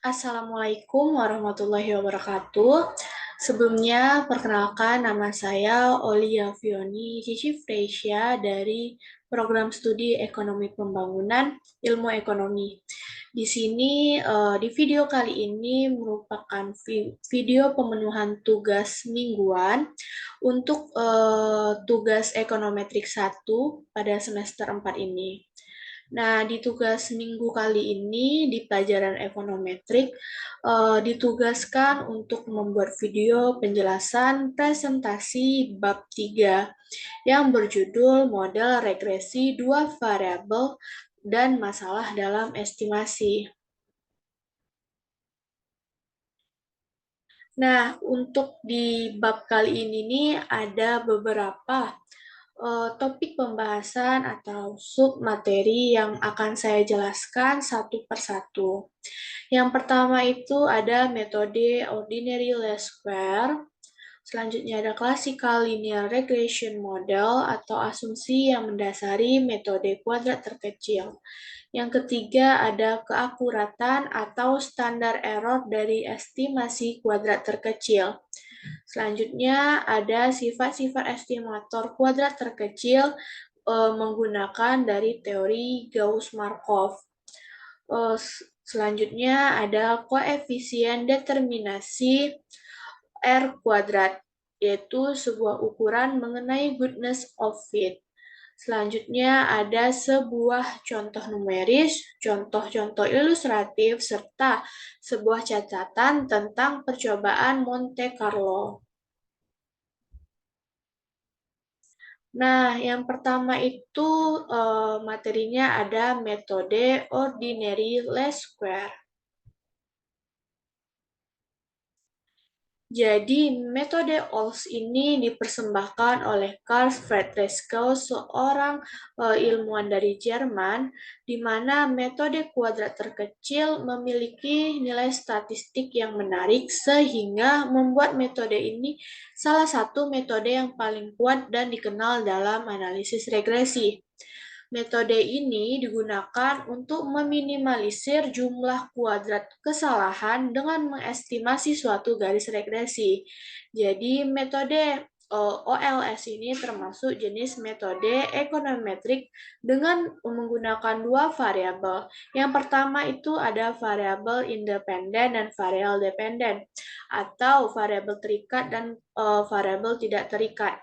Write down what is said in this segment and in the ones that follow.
Assalamualaikum warahmatullahi wabarakatuh. Sebelumnya, perkenalkan nama saya Olia Fioni Cici Fresia dari Program Studi Ekonomi Pembangunan Ilmu Ekonomi. Di sini, di video kali ini merupakan video pemenuhan tugas mingguan untuk tugas Ekonometrik 1 pada semester 4 ini. Nah, di tugas minggu kali ini di pelajaran ekonometrik ditugaskan untuk membuat video penjelasan presentasi bab 3 yang berjudul model regresi dua variabel dan masalah dalam estimasi. Nah, untuk di bab kali ini nih ada beberapa topik pembahasan atau sub materi yang akan saya jelaskan satu persatu. Yang pertama itu ada metode ordinary least square. Selanjutnya ada classical linear regression model atau asumsi yang mendasari metode kuadrat terkecil. Yang ketiga ada keakuratan atau standar error dari estimasi kuadrat terkecil. Selanjutnya ada sifat-sifat estimator kuadrat terkecil menggunakan dari teori Gauss-Markov. Selanjutnya ada koefisien determinasi R kuadrat, yaitu sebuah ukuran mengenai goodness of fit. Selanjutnya ada sebuah contoh numeris, contoh-contoh ilustratif, serta sebuah catatan tentang percobaan Monte Carlo. Nah, yang pertama itu materinya ada metode ordinary least square. Jadi, metode OLS ini dipersembahkan oleh Carl Friedrich Gauss, seorang ilmuwan dari Jerman, di mana metode kuadrat terkecil memiliki nilai statistik yang menarik sehingga membuat metode ini salah satu metode yang paling kuat dan dikenal dalam analisis regresi. Metode ini digunakan untuk meminimalisir jumlah kuadrat kesalahan dengan mengestimasi suatu garis regresi. Jadi, metode OLS ini termasuk jenis metode ekonometrik dengan menggunakan dua variabel. Yang pertama itu ada variabel independen dan variabel dependen, atau variabel terikat dan variabel tidak terikat.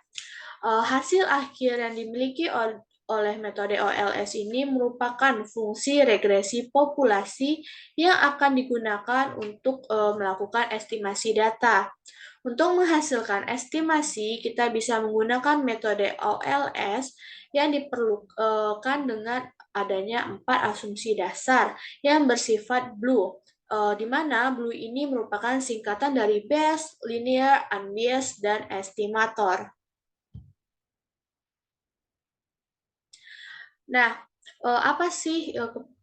Hasil akhir yang dimiliki oleh metode OLS ini merupakan fungsi regresi populasi yang akan digunakan untuk melakukan estimasi data. Untuk menghasilkan estimasi, kita bisa menggunakan metode OLS yang diperlukan dengan adanya 4 asumsi dasar yang bersifat blue, di mana blue ini merupakan singkatan dari Bayes, linear, unbiased, dan estimator. Nah, apa sih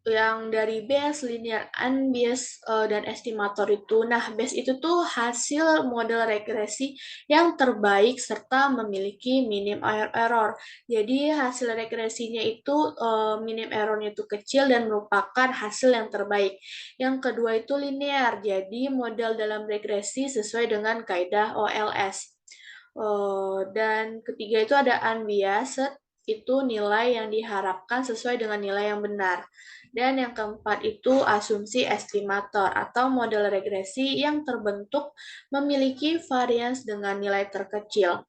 yang dari Bayes, linear, unbiased, dan estimator itu? Nah, Bayes itu tuh hasil model regresi yang terbaik serta memiliki minim error. Jadi, hasil regresinya itu minim errornya itu kecil dan merupakan hasil yang terbaik. Yang kedua itu linear, jadi model dalam regresi sesuai dengan kaidah OLS. Dan ketiga itu ada unbiased, itu nilai yang diharapkan sesuai dengan nilai yang benar. Dan yang keempat itu asumsi estimator atau model regresi yang terbentuk memiliki varians dengan nilai terkecil.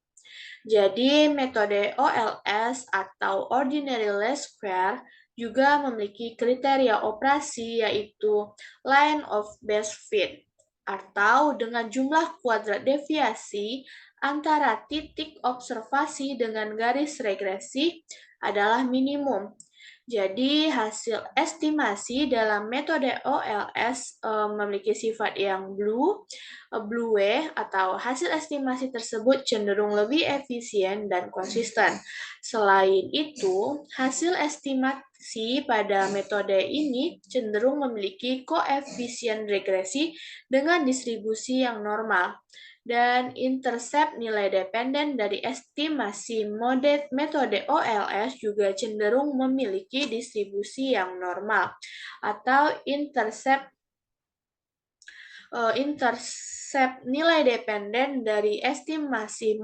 Jadi metode OLS atau Ordinary Least Square juga memiliki kriteria operasi yaitu line of best fit atau dengan jumlah kuadrat deviasi antara titik observasi dengan garis regresi adalah minimum. Jadi, hasil estimasi dalam metode OLS memiliki sifat yang blue way, atau hasil estimasi tersebut cenderung lebih efisien dan konsisten. Selain itu, hasil estimasi pada metode ini cenderung memiliki koefisien regresi dengan distribusi yang normal dan intercept nilai dependen dari estimasi metode OLS juga cenderung memiliki distribusi yang normal atau intercept Intercept nilai dependen dari estimasi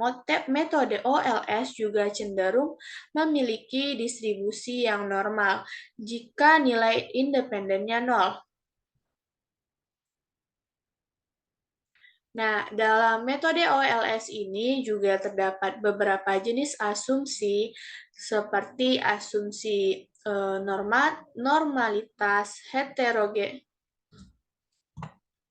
metode OLS juga cenderung memiliki distribusi yang normal jika nilai independennya nol. Nah, dalam metode OLS ini juga terdapat beberapa jenis asumsi seperti asumsi normalitas heterogen,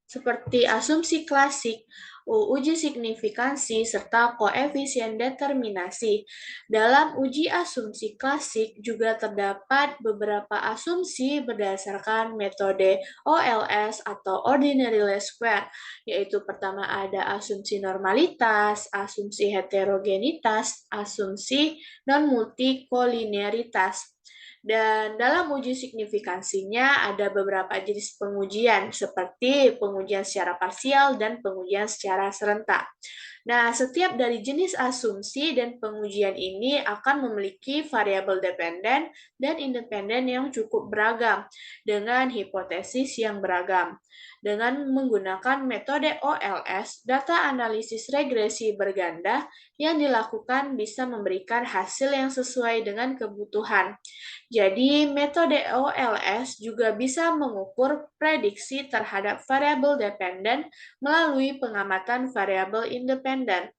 seperti asumsi klasik, uji signifikansi, serta koefisien determinasi. Dalam uji asumsi klasik juga terdapat beberapa asumsi berdasarkan metode OLS atau Ordinary Least Square, yaitu pertama ada asumsi normalitas, asumsi heterogenitas, asumsi non-multikolinearitas. Dan dalam uji signifikansinya ada beberapa jenis pengujian seperti pengujian secara parsial dan pengujian secara serentak. Nah, setiap dari jenis asumsi dan pengujian ini akan memiliki variabel dependen dan independen yang cukup beragam dengan hipotesis yang beragam. Dengan menggunakan metode OLS, data analisis regresi berganda yang dilakukan bisa memberikan hasil yang sesuai dengan kebutuhan. Jadi, metode OLS juga bisa mengukur prediksi terhadap variabel dependen melalui pengamatan variabel independen.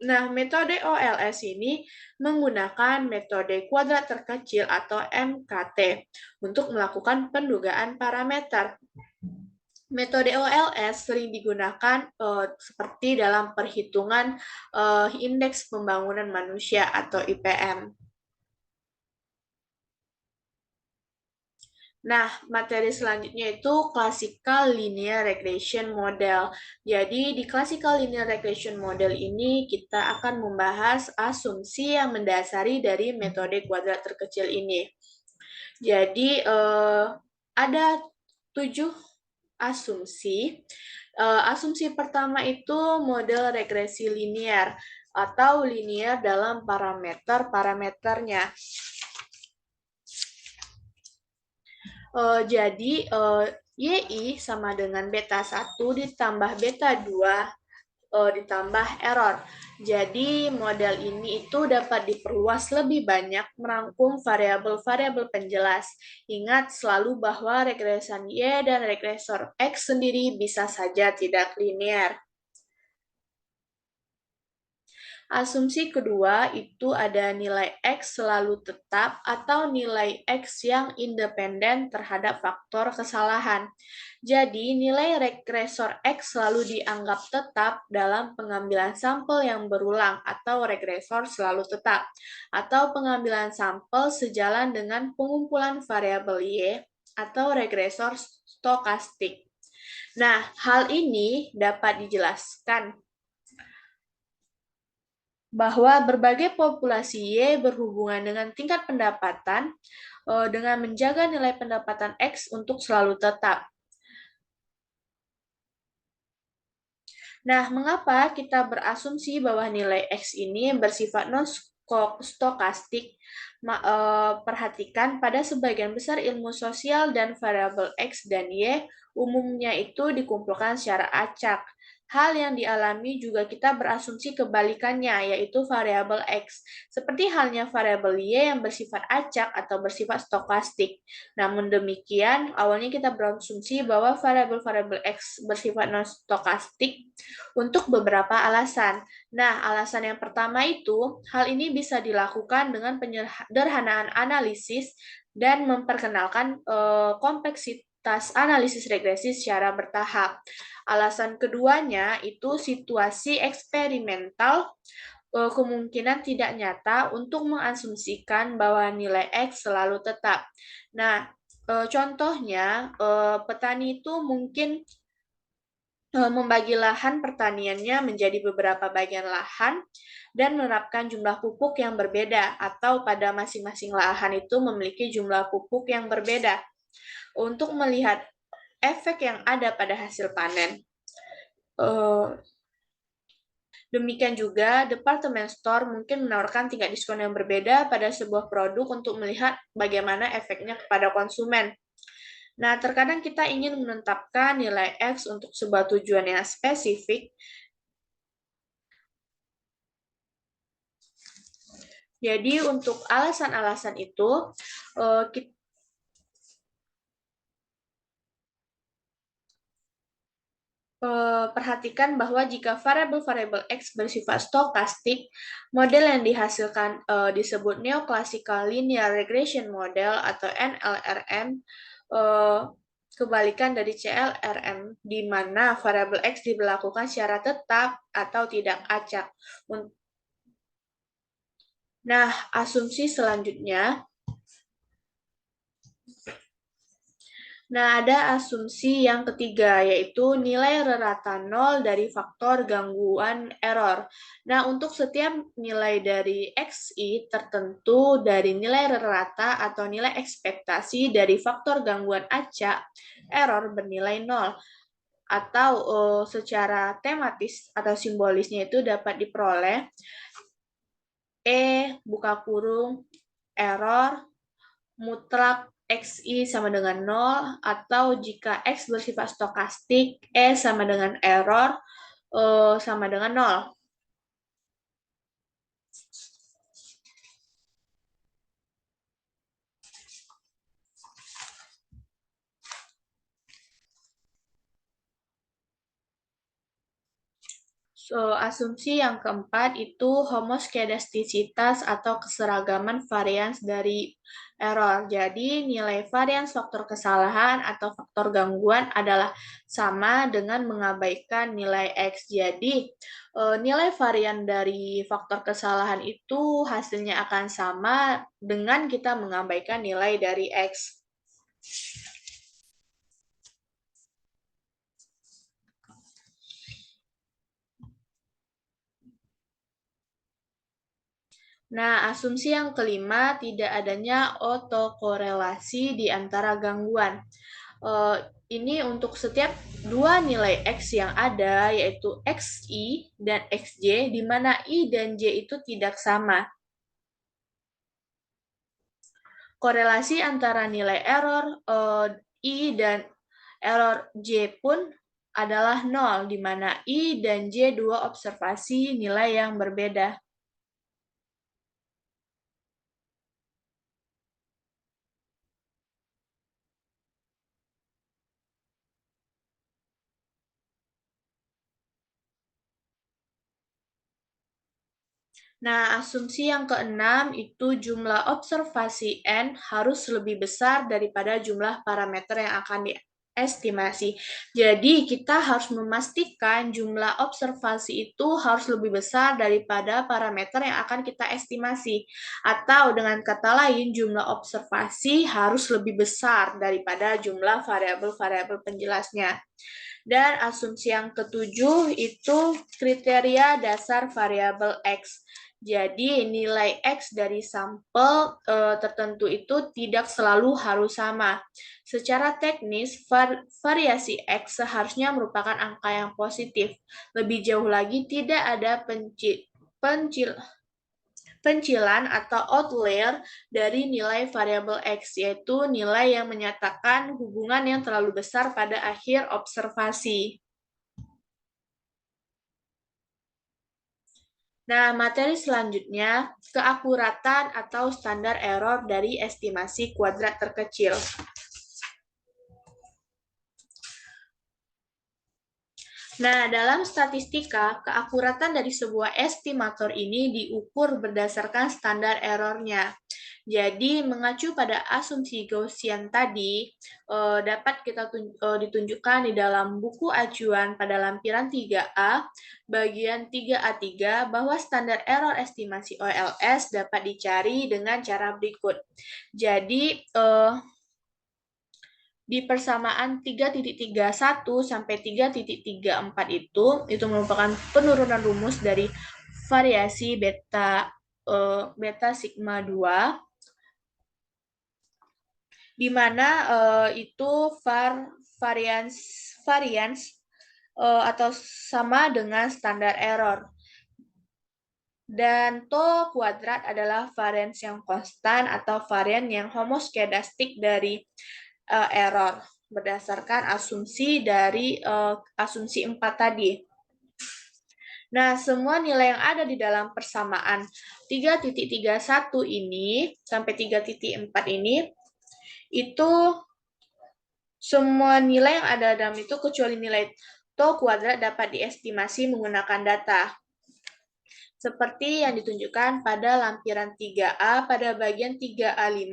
Nah, metode OLS ini menggunakan metode kuadrat terkecil atau MKT untuk melakukan pendugaan parameter. Metode OLS sering digunakan seperti dalam perhitungan indeks pembangunan manusia atau IPM. Nah, materi selanjutnya itu Classical Linear Regression Model. Jadi, di Classical Linear Regression Model ini kita akan membahas asumsi yang mendasari dari metode kuadrat terkecil ini. Jadi, ada 7 asumsi. Asumsi pertama itu model regresi linear atau linear dalam parameternya. Jadi, YI sama dengan beta 1 ditambah beta 2 ditambah error. Jadi, model ini itu dapat diperluas lebih banyak merangkum variabel-variabel penjelas. Ingat selalu bahwa regresan Y dan regresor X sendiri bisa saja tidak linear. Asumsi kedua itu ada nilai X selalu tetap atau nilai X yang independen terhadap faktor kesalahan. Jadi, nilai regresor X selalu dianggap tetap dalam pengambilan sampel yang berulang atau regresor selalu tetap, atau pengambilan sampel sejalan dengan pengumpulan variabel Y atau regresor stokastik. Nah, hal ini dapat dijelaskan bahwa berbagai populasi Y berhubungan dengan tingkat pendapatan dengan menjaga nilai pendapatan X untuk selalu tetap. Nah, mengapa kita berasumsi bahwa nilai X ini bersifat non-stokastik? Perhatikan pada sebagian besar ilmu sosial dan variabel X dan Y umumnya itu dikumpulkan secara acak. Hal yang dialami juga kita berasumsi kebalikannya, yaitu variabel X. Seperti halnya variabel Y yang bersifat acak atau bersifat stokastik. Namun demikian, awalnya kita berasumsi bahwa variabel-variabel X bersifat non-stokastik untuk beberapa alasan. Nah, alasan yang pertama itu, hal ini bisa dilakukan dengan penyederhanaan analisis dan memperkenalkan kompleksitas analisis regresi secara bertahap. Alasan keduanya itu situasi eksperimental kemungkinan tidak nyata untuk mengasumsikan bahwa nilai X selalu tetap. Nah, contohnya petani itu mungkin membagi lahan pertaniannya menjadi beberapa bagian lahan dan menerapkan jumlah pupuk yang berbeda atau pada masing-masing lahan itu memiliki jumlah pupuk yang berbeda untuk melihat efek yang ada pada hasil panen. Demikian juga, departemen store mungkin menawarkan tingkat diskon yang berbeda pada sebuah produk untuk melihat bagaimana efeknya kepada konsumen. Nah, terkadang kita ingin menetapkan nilai X untuk sebuah tujuan yang spesifik. Jadi, untuk alasan-alasan itu, kita perhatikan bahwa jika variabel-variabel X bersifat stokastik, model yang dihasilkan disebut Neoclassical Linear Regression Model atau NLRM, eh, kebalikan dari CLRM, di mana variabel X diberlakukan secara tetap atau tidak acak. Nah, asumsi selanjutnya. Nah, ada asumsi yang ketiga, yaitu nilai rata nol dari faktor gangguan error. Nah, untuk setiap nilai dari XI tertentu dari nilai rata atau nilai ekspektasi dari faktor gangguan acak, error bernilai nol. Atau secara tematis atau simbolisnya itu dapat diperoleh buka kurung, error, mutlak XI sama dengan 0, atau jika X bersifat stokastik, sama dengan error, sama dengan 0. So, asumsi yang keempat itu homoskedastisitas atau keseragaman varians dari error. Jadi, nilai varians faktor kesalahan atau faktor gangguan adalah sama dengan mengabaikan nilai X. Jadi, nilai varian dari faktor kesalahan itu hasilnya akan sama dengan kita mengabaikan nilai dari X. Nah, asumsi yang kelima, tidak adanya otokorelasi di antara gangguan. Eh, ini untuk setiap dua nilai X yang ada, yaitu XI dan XJ, di mana I dan J itu tidak sama. Korelasi antara nilai error I dan error J pun adalah nol, di mana I dan J dua observasi nilai yang berbeda. Nah, asumsi yang keenam itu jumlah observasi N harus lebih besar daripada jumlah parameter yang akan diestimasi. Jadi, kita harus memastikan jumlah observasi itu harus lebih besar daripada parameter yang akan kita estimasi. Atau dengan kata lain, jumlah observasi harus lebih besar daripada jumlah variabel-variabel penjelasnya. Dan asumsi yang ketujuh itu kriteria dasar variabel X. Jadi nilai X dari sampel tertentu itu tidak selalu harus sama. Secara teknis, variasi X seharusnya merupakan angka yang positif. Lebih jauh lagi, tidak ada pencilan atau outlier dari nilai variabel X, yaitu nilai yang menyatakan hubungan yang terlalu besar pada akhir observasi. Nah, materi selanjutnya, keakuratan atau standar error dari estimasi kuadrat terkecil. Nah, dalam statistika, keakuratan dari sebuah estimator ini diukur berdasarkan standar errornya. Jadi, mengacu pada asumsi Gaussian tadi, dapat kita ditunjukkan di dalam buku acuan pada lampiran 3A, bagian 3A3, bahwa standar error estimasi OLS dapat dicari dengan cara berikut. Jadi, di persamaan 3.31 sampai 3.34 itu merupakan penurunan rumus dari variasi beta sigma 2, di mana itu varians atau sama dengan standar error. Dan tau kuadrat adalah varians yang konstan atau varian yang homoskedastik dari error berdasarkan asumsi dari asumsi 4 tadi. Nah, semua nilai yang ada di dalam persamaan 3.31 ini sampai 3.4 ini itu semua nilai yang ada dalam itu kecuali nilai tau kuadrat dapat diestimasi menggunakan data. Seperti yang ditunjukkan pada lampiran 3A pada bagian 3A5,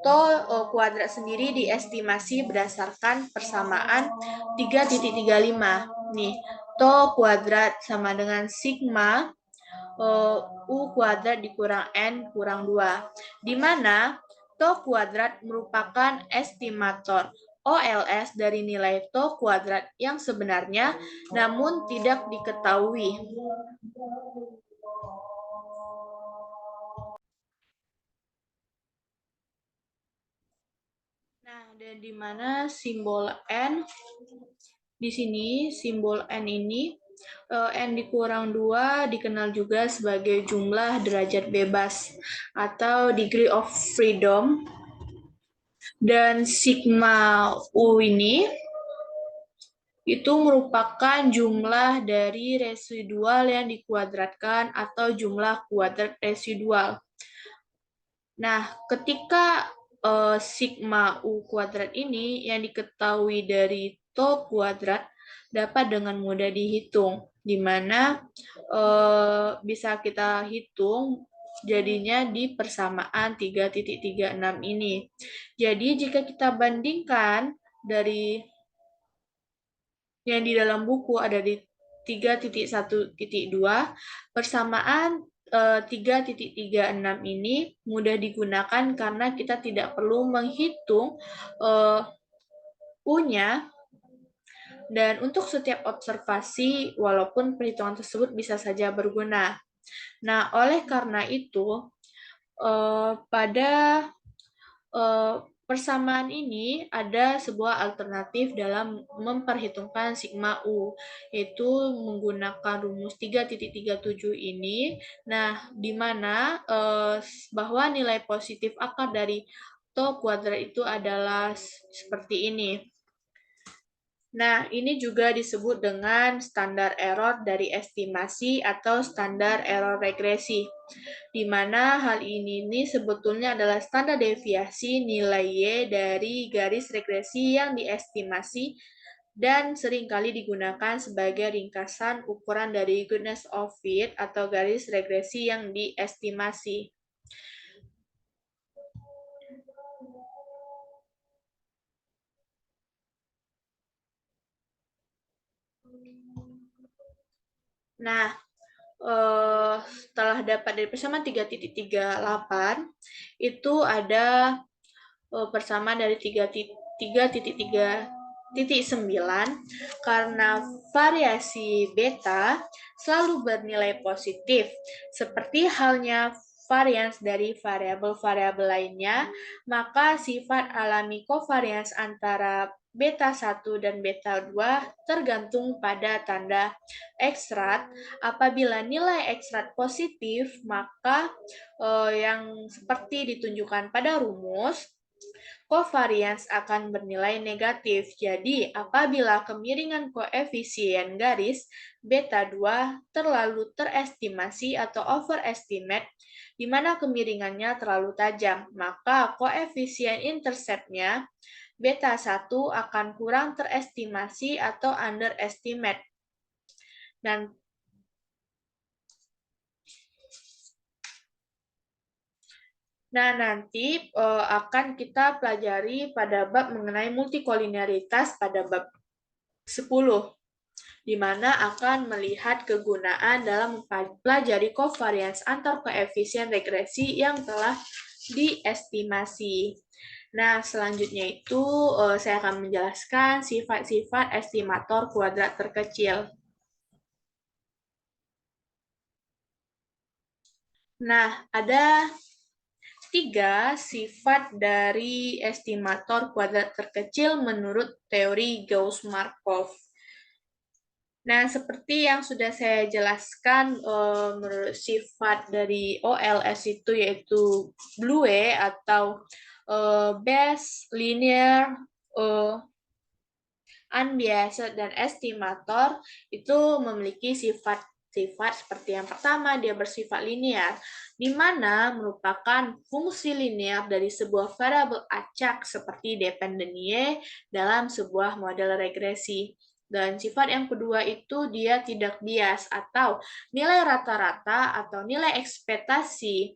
tau kuadrat sendiri diestimasi berdasarkan persamaan 3.35. Nih, tau kuadrat sama dengan sigma U kuadrat dikurang N kurang 2, di mana tau kuadrat merupakan estimator OLS dari nilai tau kuadrat yang sebenarnya, namun tidak diketahui. Nah, dan di mana simbol N, di sini simbol N ini, N dikurang 2 dikenal juga sebagai jumlah derajat bebas atau degree of freedom. Dan sigma U ini itu merupakan jumlah dari residual yang dikuadratkan atau jumlah kuadrat residual. Nah, ketika sigma U kuadrat ini yang diketahui dari tau kuadrat dapat dengan mudah dihitung, di mana bisa kita hitung jadinya di persamaan 3.36 ini. Jadi jika kita bandingkan dari yang di dalam buku ada di 3.1.2, persamaan 3.36 ini mudah digunakan karena kita tidak perlu menghitung U-nya, dan untuk setiap observasi walaupun perhitungan tersebut bisa saja berguna. Nah, oleh karena itu pada persamaan ini ada sebuah alternatif dalam memperhitungkan sigma U, yaitu menggunakan rumus 3.37 ini. Nah, di mana bahwa nilai positif akar dari tau kuadrat itu adalah seperti ini. Nah, ini juga disebut dengan standar error dari estimasi atau standar error regresi, di mana hal ini sebetulnya adalah standar deviasi nilai Y dari garis regresi yang diestimasi dan seringkali digunakan sebagai ringkasan ukuran dari goodness of fit atau garis regresi yang diestimasi. Nah, setelah dapat dari persamaan 3.38, itu ada persamaan dari 3.3.9 karena variasi beta selalu bernilai positif, seperti halnya varians dari variabel-variabel lainnya, maka sifat alami covariance antara beta 1 dan beta 2 tergantung pada tanda X-rat. Apabila nilai X-rat positif, maka yang seperti ditunjukkan pada rumus, covariance akan bernilai negatif. Jadi, apabila kemiringan koefisien garis beta 2 terlalu terestimasi atau overestimate, di mana kemiringannya terlalu tajam, maka koefisien intercept-nya beta 1 akan kurang terestimasi atau underestimate. Nah, nanti akan kita pelajari pada bab mengenai multikolinearitas pada bab 10, di mana akan melihat kegunaan dalam mempelajari covariance antar koefisien regresi yang telah diestimasi. Nah, selanjutnya itu saya akan menjelaskan sifat-sifat estimator kuadrat terkecil. Nah, ada 3 sifat dari estimator kuadrat terkecil menurut teori Gauss-Markov. Nah, seperti yang sudah saya jelaskan, menurut sifat dari OLS itu yaitu Blue atau base, linear, unbiased, dan estimator itu memiliki sifat-sifat seperti yang pertama, dia bersifat linear, di mana merupakan fungsi linear dari sebuah variabel acak seperti dependen Y dalam sebuah model regresi. Dan sifat yang kedua itu dia tidak bias atau nilai rata-rata atau nilai ekspektasi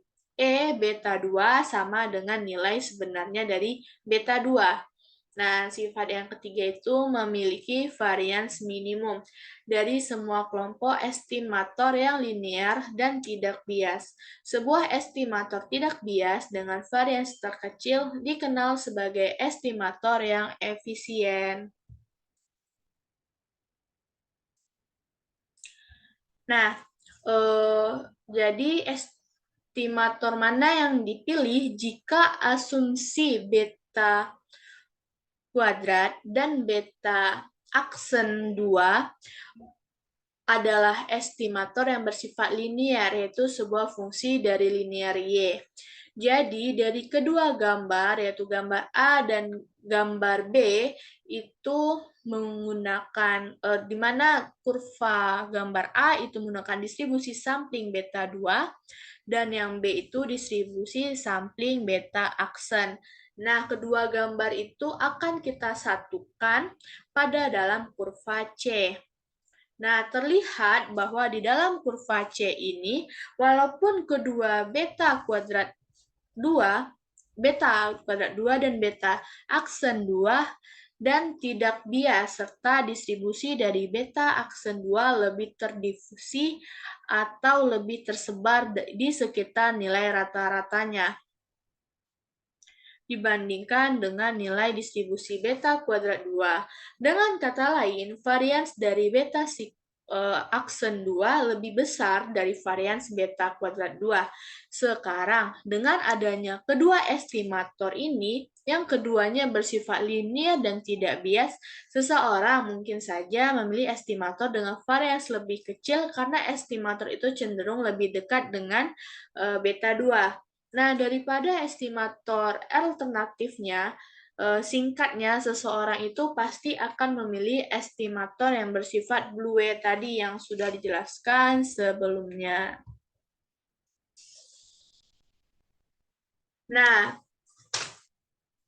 beta 2 sama dengan nilai sebenarnya dari beta 2. Nah, sifat yang ketiga itu memiliki varians minimum dari semua kelompok estimator yang linear dan tidak bias. Sebuah estimator tidak bias dengan varians terkecil dikenal sebagai estimator yang efisien. Nah, jadi estimator mana yang dipilih jika asumsi beta kuadrat dan beta aksen 2 adalah estimator yang bersifat linear, yaitu sebuah fungsi dari linear Y. Jadi, dari kedua gambar, yaitu gambar A dan gambar B, itu menggunakan, di mana kurva gambar A itu menggunakan distribusi sampling beta 2, dan yang B itu distribusi sampling beta aksen. Nah, kedua gambar itu akan kita satukan pada dalam kurva C. Nah, terlihat bahwa di dalam kurva C ini, walaupun kedua beta kuadrat 2, beta kuadrat 2 dan beta aksen 2, dan tidak bias, serta distribusi dari beta aksen 2 lebih terdifusi atau lebih tersebar di sekitar nilai rata-ratanya dibandingkan dengan nilai distribusi beta kuadrat 2. Dengan kata lain, varians dari beta aksen 2 lebih besar dari varians beta kuadrat 2. Sekarang, dengan adanya kedua estimator ini, yang keduanya bersifat linear dan tidak bias, seseorang mungkin saja memilih estimator dengan varians lebih kecil karena estimator itu cenderung lebih dekat dengan beta 2. Nah, daripada estimator alternatifnya, singkatnya seseorang itu pasti akan memilih estimator yang bersifat blue tadi yang sudah dijelaskan sebelumnya. Nah,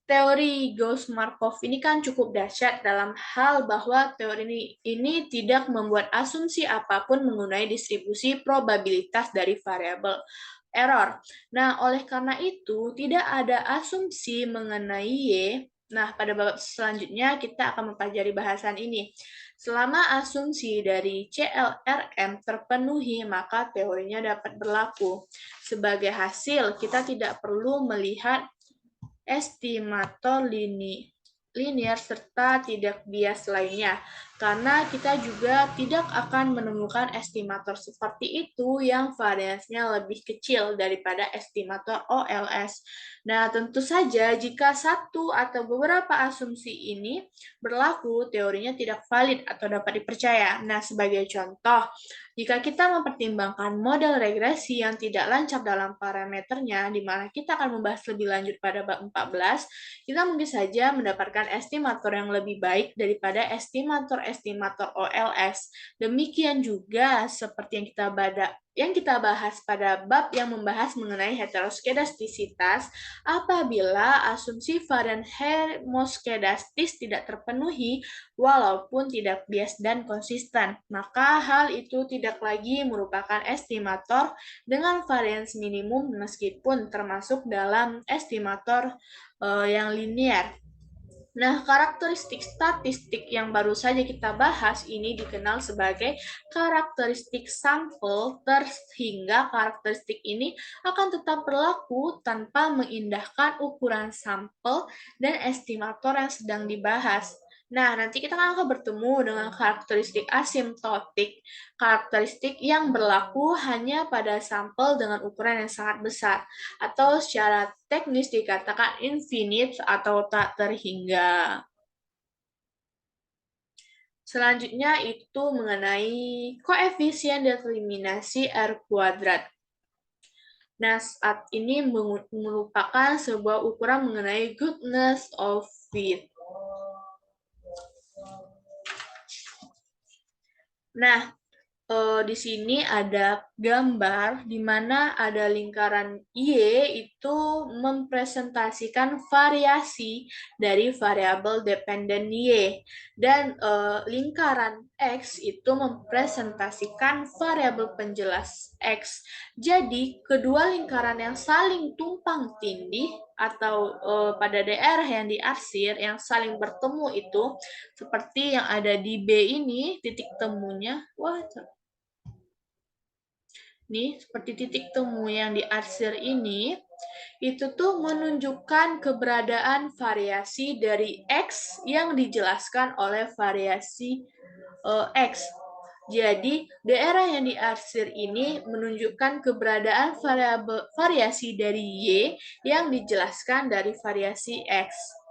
teori Gauss-Markov ini kan cukup dahsyat dalam hal bahwa teori ini tidak membuat asumsi apapun mengenai distribusi probabilitas dari variabel error. Nah, oleh karena itu, tidak ada asumsi mengenai Y. Nah, pada bab selanjutnya kita akan mempelajari bahasan ini. Selama asumsi dari CLRM terpenuhi, maka teorinya dapat berlaku. Sebagai hasil, kita tidak perlu melihat estimator linear serta tidak bias lainnya, karena kita juga tidak akan menemukan estimator seperti itu yang variansnya lebih kecil daripada estimator OLS. Nah, tentu saja jika satu atau beberapa asumsi ini berlaku, teorinya tidak valid atau dapat dipercaya. Nah, sebagai contoh, jika kita mempertimbangkan model regresi yang tidak lancar dalam parameternya, di mana kita akan membahas lebih lanjut pada bab 14, kita mungkin saja mendapatkan estimator yang lebih baik daripada estimator-estimator OLS. Demikian juga seperti yang kita bahas pada bab yang membahas mengenai heteroskedastisitas, apabila asumsi varian hemoskedastis tidak terpenuhi, walaupun tidak bias dan konsisten, maka hal itu tidak lagi merupakan estimator dengan varians minimum meskipun termasuk dalam estimator yang linear. Nah, karakteristik statistik yang baru saja kita bahas ini dikenal sebagai karakteristik sampel, sehingga karakteristik ini akan tetap berlaku tanpa mengindahkan ukuran sampel dan estimator yang sedang dibahas. Nah, nanti kita akan bertemu dengan karakteristik asimptotik, karakteristik yang berlaku hanya pada sampel dengan ukuran yang sangat besar, atau secara teknis dikatakan infinite atau tak terhingga. Selanjutnya itu mengenai koefisien determinasi R kuadrat. Nah, saat ini merupakan sebuah ukuran mengenai goodness of fit. Nah, di sini ada gambar di mana ada lingkaran Y itu mempresentasikan variasi dari variabel dependen Y dan lingkaran X itu mempresentasikan variabel penjelas X. Jadi, kedua lingkaran yang saling tumpang tindih atau pada daerah yang diarsir yang saling bertemu itu seperti yang ada di B ini titik temunya. Wah, nih seperti titik temu yang diarsir ini itu tuh menunjukkan keberadaan variasi dari X yang dijelaskan oleh variasi X. Jadi, daerah yang diarsir ini menunjukkan keberadaan variasi dari Y yang dijelaskan dari variasi X.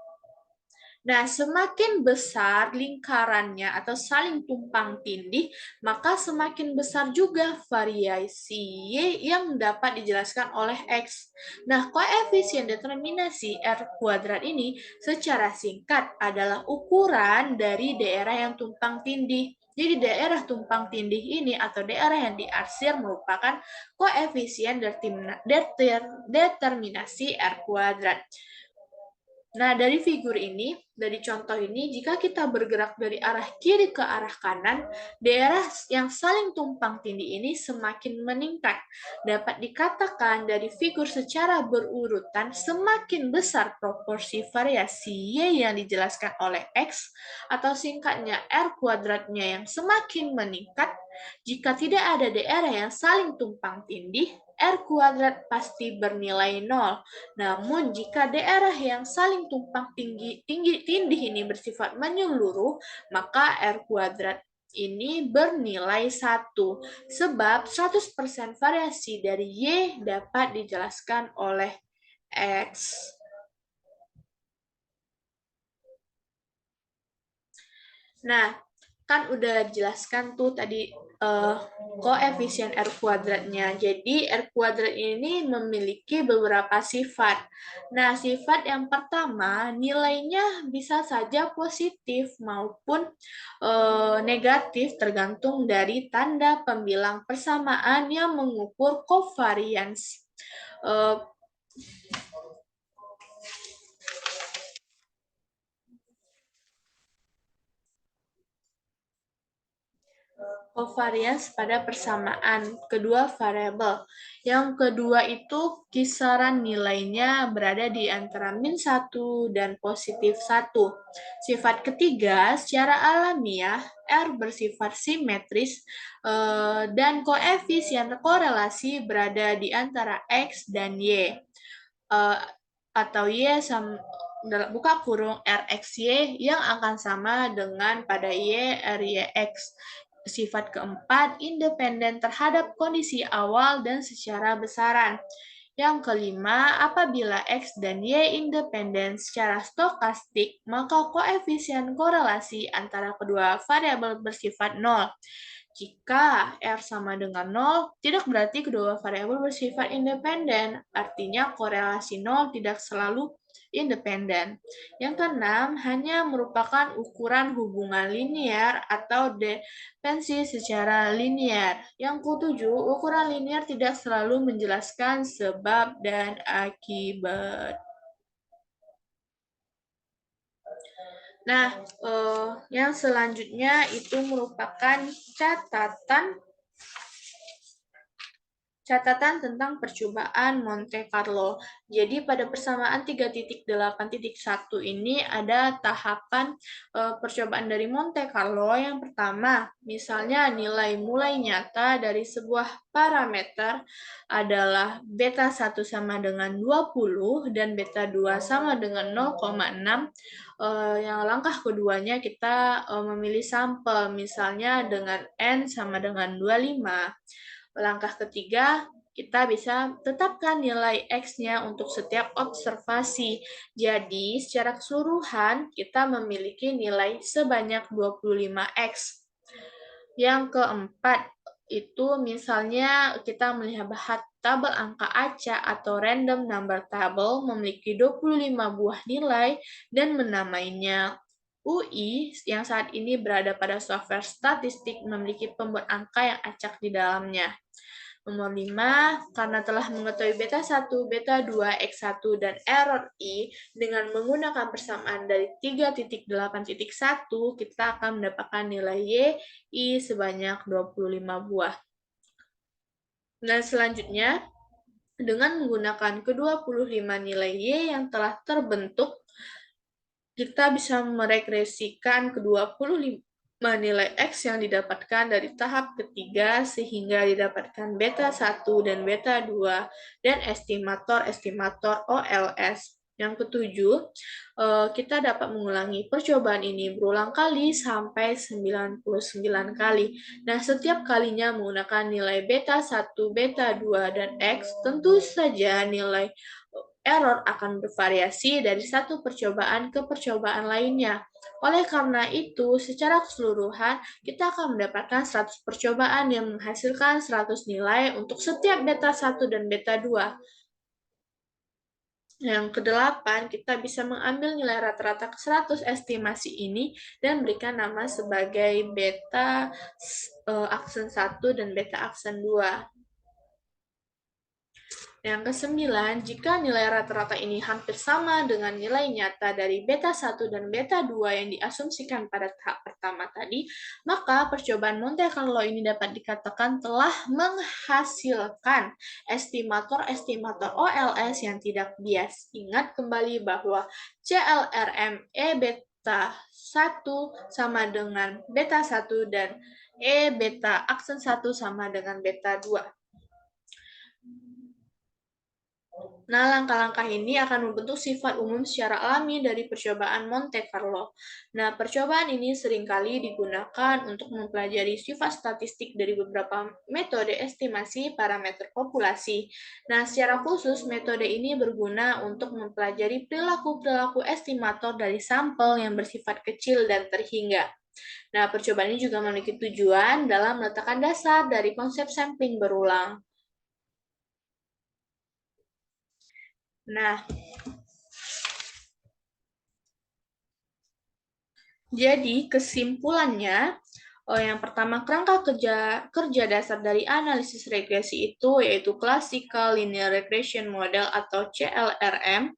Nah, semakin besar lingkarannya atau saling tumpang tindih, maka semakin besar juga variasi Y yang dapat dijelaskan oleh X. Nah, koefisien determinasi R kuadrat ini secara singkat adalah ukuran dari daerah yang tumpang tindih. Jadi daerah tumpang tindih ini atau daerah yang diarsir merupakan koefisien determinasi R kuadrat. Nah, dari figur ini, dari contoh ini, jika kita bergerak dari arah kiri ke arah kanan, daerah yang saling tumpang tindih ini semakin meningkat. Dapat dikatakan dari figur secara berurutan, semakin besar proporsi variasi Y yang dijelaskan oleh X, atau singkatnya R kuadratnya yang semakin meningkat, jika tidak ada daerah yang saling tumpang tindih, R kuadrat pasti bernilai 0. Namun, jika daerah yang saling tumpang tindih ini bersifat menyeluruh, maka R kuadrat ini bernilai 1, sebab 100% variasi dari Y dapat dijelaskan oleh X. Nah, kan udah jelaskan tuh tadi koefisien R kuadratnya. Jadi R kuadrat ini memiliki beberapa sifat. Nah, sifat yang pertama nilainya bisa saja positif maupun negatif tergantung dari tanda pembilang persamaan yang mengukur covariance. Covariance pada persamaan kedua variabel. Yang kedua itu kisaran nilainya berada di antara -1 dan +1. Sifat ketiga, secara alamiah, R bersifat simetris dan koefisien korelasi berada di antara X dan Y. Atau Y sama buka kurung RXY yang akan sama dengan pada Y RYX. Sifat keempat, independen terhadap kondisi awal dan secara besaran. Yang kelima, apabila X dan Y independen secara stokastik, maka koefisien korelasi antara kedua variabel bersifat 0. Jika R sama dengan 0, tidak berarti kedua variabel bersifat independen. Artinya korelasi 0 tidak selalu independen. Yang keenam, hanya merupakan ukuran hubungan linear atau dependensi secara linear. Yang ketujuh, ukuran linear tidak selalu menjelaskan sebab dan akibat. Nah, yang selanjutnya itu merupakan catatan tentang percobaan Monte Carlo. Jadi pada persamaan 3.8.1 ini ada tahapan percobaan dari Monte Carlo. Yang pertama, misalnya nilai mulai nyata dari sebuah parameter adalah beta 1 sama dengan 20 dan beta 2 sama dengan 0,6. Yang langkah keduanya kita memilih sampel, misalnya dengan N sama dengan 25. Langkah ketiga, kita bisa tetapkan nilai X-nya untuk setiap observasi. Jadi, secara keseluruhan, kita memiliki nilai sebanyak 25X. Yang keempat, itu misalnya kita melihat tabel angka acak atau random number table memiliki 25 buah nilai dan menamainya UI yang saat ini berada pada software statistik memiliki pembuat angka yang acak di dalamnya. Nomor 5, karena telah mengetahui beta 1, beta 2, X1, dan error I, dengan menggunakan persamaan dari 3.8.1, kita akan mendapatkan nilai Y, I sebanyak 25 buah. Dan selanjutnya, dengan menggunakan ke-25 nilai Y yang telah terbentuk, kita bisa meregresikan ke-25 nilai X yang didapatkan dari tahap ketiga sehingga didapatkan beta 1 dan beta 2 dan estimator-estimator OLS. Yang ketujuh, kita dapat mengulangi percobaan ini berulang kali sampai 99 kali. Nah, setiap kalinya menggunakan nilai beta 1, beta 2, dan X, tentu saja nilai error akan bervariasi dari satu percobaan ke percobaan lainnya. Oleh karena itu, secara keseluruhan, kita akan mendapatkan 100 percobaan yang menghasilkan 100 nilai untuk setiap beta 1 dan beta 2. Yang kedelapan, kita bisa mengambil nilai rata-rata ke 100 estimasi ini dan berikan nama sebagai beta aksen 1 dan beta aksen 2. Yang kesembilan, jika nilai rata-rata ini hampir sama dengan nilai nyata dari beta 1 dan beta 2 yang diasumsikan pada tahap pertama tadi, maka percobaan Monte Carlo ini dapat dikatakan telah menghasilkan estimator-estimator OLS yang tidak bias. Ingat kembali bahwa CLRM E beta 1 sama dengan beta 1 dan E beta aksen 1 sama dengan beta 2. Nah, langkah-langkah ini akan membentuk sifat umum secara alami dari percobaan Monte Carlo. Nah, percobaan ini seringkali digunakan untuk mempelajari sifat statistik dari beberapa metode estimasi parameter populasi. Nah, secara khusus, metode ini berguna untuk mempelajari perilaku-perilaku estimator dari sampel yang bersifat kecil dan terhingga. Nah, percobaan ini juga memiliki tujuan dalam meletakkan dasar dari konsep sampling berulang. Nah, jadi kesimpulannya, yang pertama kerangka kerja dasar dari analisis regresi itu yaitu Classical Linear Regression Model atau CLRM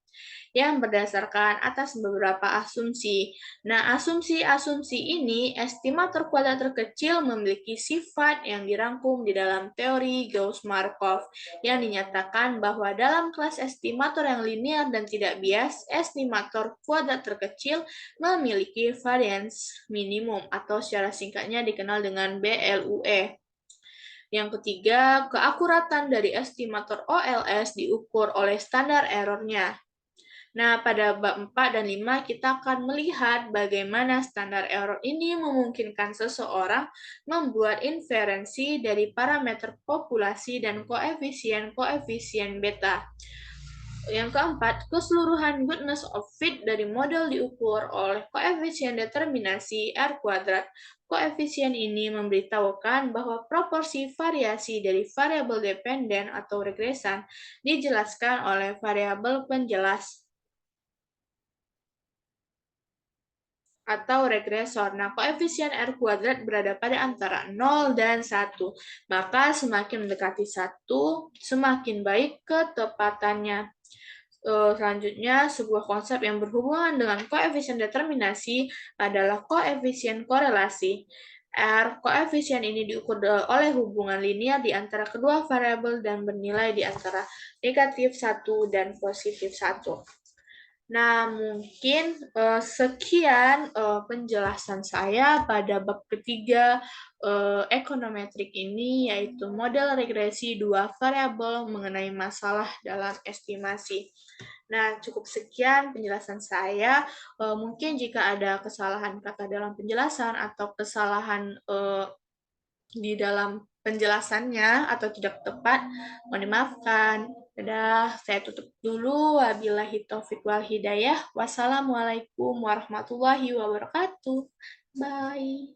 yang berdasarkan atas beberapa asumsi. Nah, asumsi-asumsi ini, estimator kuadrat terkecil memiliki sifat yang dirangkum di dalam teori Gauss-Markov, yang dinyatakan bahwa dalam kelas estimator yang linear dan tidak bias, estimator kuadrat terkecil memiliki variance minimum, atau secara singkatnya dikenal dengan BLUE. Yang ketiga, keakuratan dari estimator OLS diukur oleh standar error-nya. Nah, pada bab 4 dan 5 kita akan melihat bagaimana standar error ini memungkinkan seseorang membuat inferensi dari parameter populasi dan koefisien beta. Yang keempat, keseluruhan goodness of fit dari model diukur oleh koefisien determinasi R kuadrat. Koefisien ini memberitahukan bahwa proporsi variasi dari variabel dependen atau regresan dijelaskan oleh variabel penjelas atau regresor. Nah, koefisien R kuadrat berada pada antara 0 dan 1. Maka semakin mendekati 1, semakin baik ketepatannya. Selanjutnya, sebuah konsep yang berhubungan dengan koefisien determinasi adalah koefisien korelasi. R, koefisien ini diukur oleh hubungan linear di antara kedua variabel dan bernilai di antara negatif 1 dan positif 1. Nah, mungkin sekian penjelasan saya pada bab ketiga ekonometrik ini, yaitu model regresi dua variabel mengenai masalah dalam estimasi. Nah, cukup sekian penjelasan saya. Mungkin jika ada kesalahan kata dalam penjelasan atau kesalahan di dalam penjelasannya atau tidak tepat, mohon dimaafkan. Dadah, saya tutup dulu. Wabillahi taufiq wal hidayah. Wassalamualaikum warahmatullahi wabarakatuh. Bye.